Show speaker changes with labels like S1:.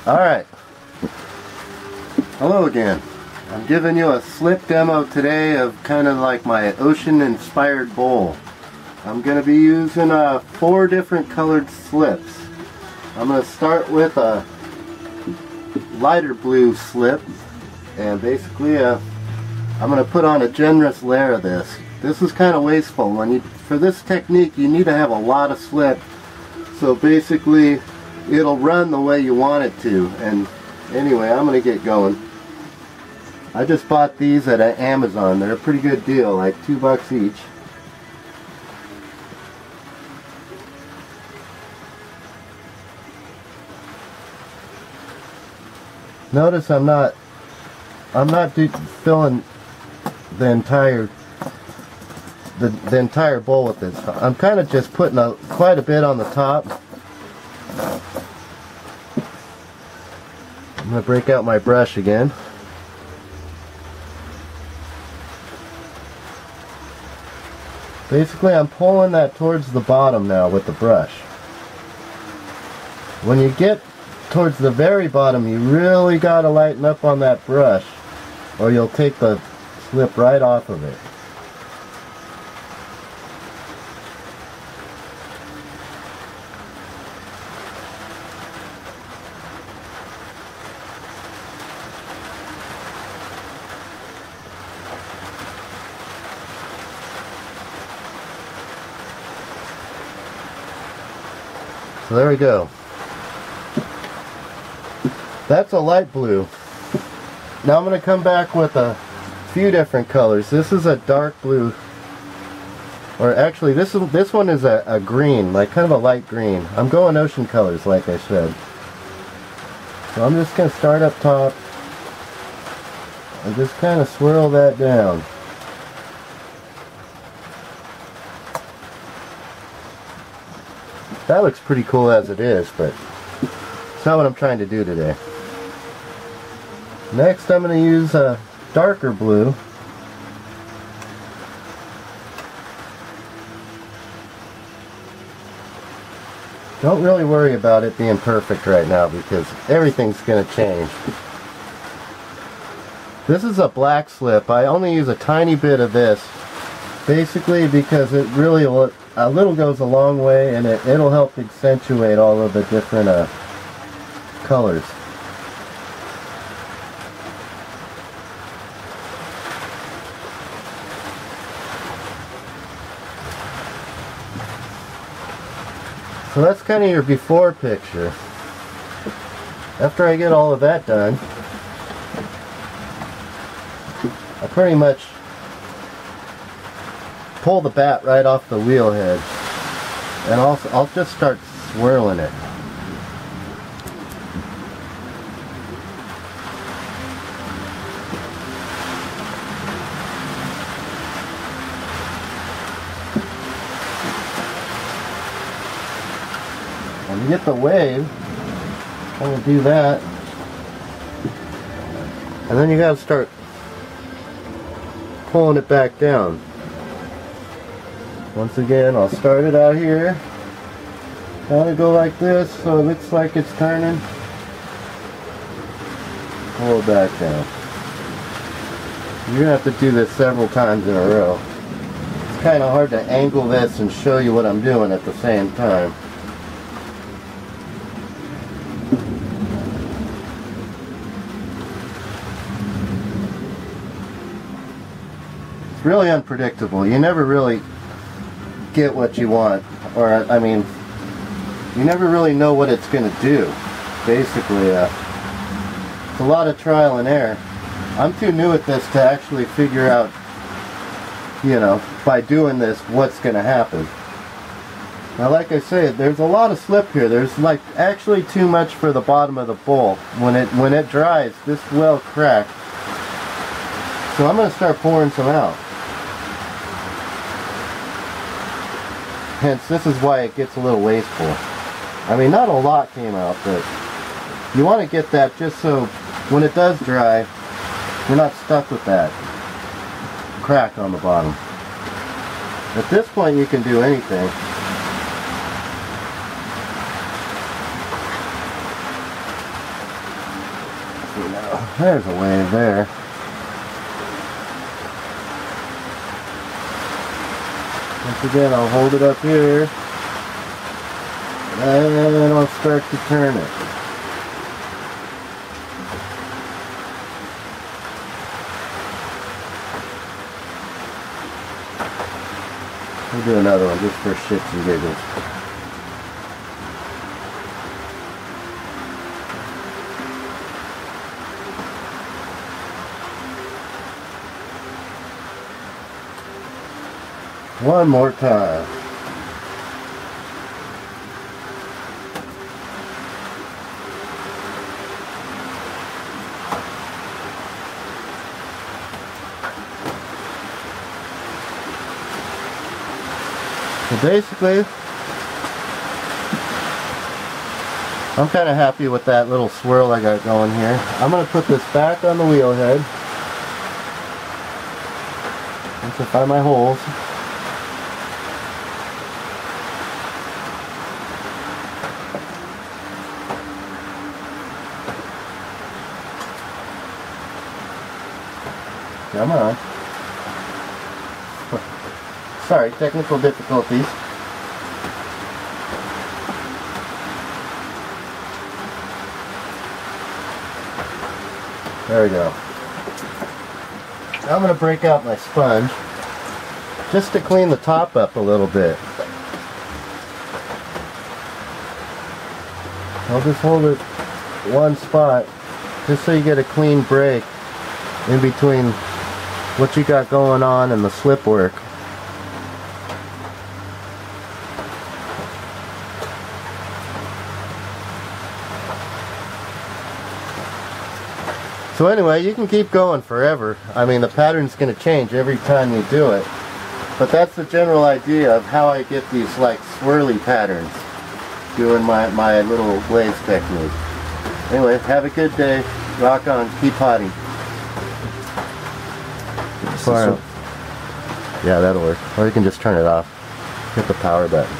S1: Alright, hello again. I'm giving you a slip demo today of kind of like my ocean inspired bowl. I'm going to be using 4 different colored slips. I'm going to start with a lighter blue slip, and basically I'm going to put on a generous layer of this. This is kind of wasteful. For this technique you need to have a lot of slip, so basically it'll run the way you want it to. And anyway, I'm going to get going. I just bought these at Amazon. They're a pretty good deal, like $2 each. Notice I'm not filling the entire bowl with this. I'm kind of just putting quite a bit on the top. I'm going to break out my brush again. Basically, I'm pulling that towards the bottom now with the brush. When you get towards the very bottom, you really got to lighten up on that brush, or you'll take the slip right off of it. So there we go. That's a light blue. Now I'm going to come back with a few different colors. This is a dark blue, or actually this one is a green, like kind of a light green. I'm going ocean colors, like I said. So I'm just going to start up top and just kind of swirl that down. That looks pretty cool as it is, but it's not what I'm trying to do today. Next, I'm going to use a darker blue. Don't really worry about it being perfect right now, because everything's going to change. This is a black slip. I only use a tiny bit of this, basically because it really will. A little goes a long way, and it'll help accentuate all of the different colors. So that's kind of your before picture. After I get all of that done, I pretty much pull the bat right off the wheel head, and I'll just start swirling it. When you get the wave, I'm going to do that, and then you got to start pulling it back down. Once again, I'll start it out here. Kind of go like this, so it looks like it's turning. Pull it back down. You're going to have to do this several times in a row. It's kind of hard to angle this and show you what I'm doing at the same time. It's really unpredictable. You never really get what you want, or I mean, you never really know what it's going to do. Basically, it's a lot of trial and error. I'm too new at this to actually figure out, you know, by doing this, what's going to happen. Now, like I said, there's a lot of slip here. There's like actually too much for the bottom of the bowl. When it dries, this will crack. So I'm going to start pouring some out. Hence, this is why it gets a little wasteful. I mean, not a lot came out, but you want to get that just so when it does dry, you're not stuck with that crack on the bottom. At this point, you can do anything. see now. There's a way there. Once again, I'll hold it up here, and I'll start to turn it. We'll do another one just for shits and giggles. One more time. So basically, I'm kind of happy with that little swirl I got going here. I'm going to put this back on the wheel head. Once I find my holes. Come on. Sorry, technical difficulties. There we go. Now I'm going to break out my sponge just to clean the top up a little bit. I'll just hold it one spot just so you get a clean break in between what you got going on and the slip work. So anyway, you can keep going forever. I mean, the pattern's going to change every time you do it. But that's the general idea of how I get these like swirly patterns doing my little glaze technique. Anyway, have a good day. Rock on. Keep potting. Yeah, that'll work. Or you can just turn it off. Hit the power button.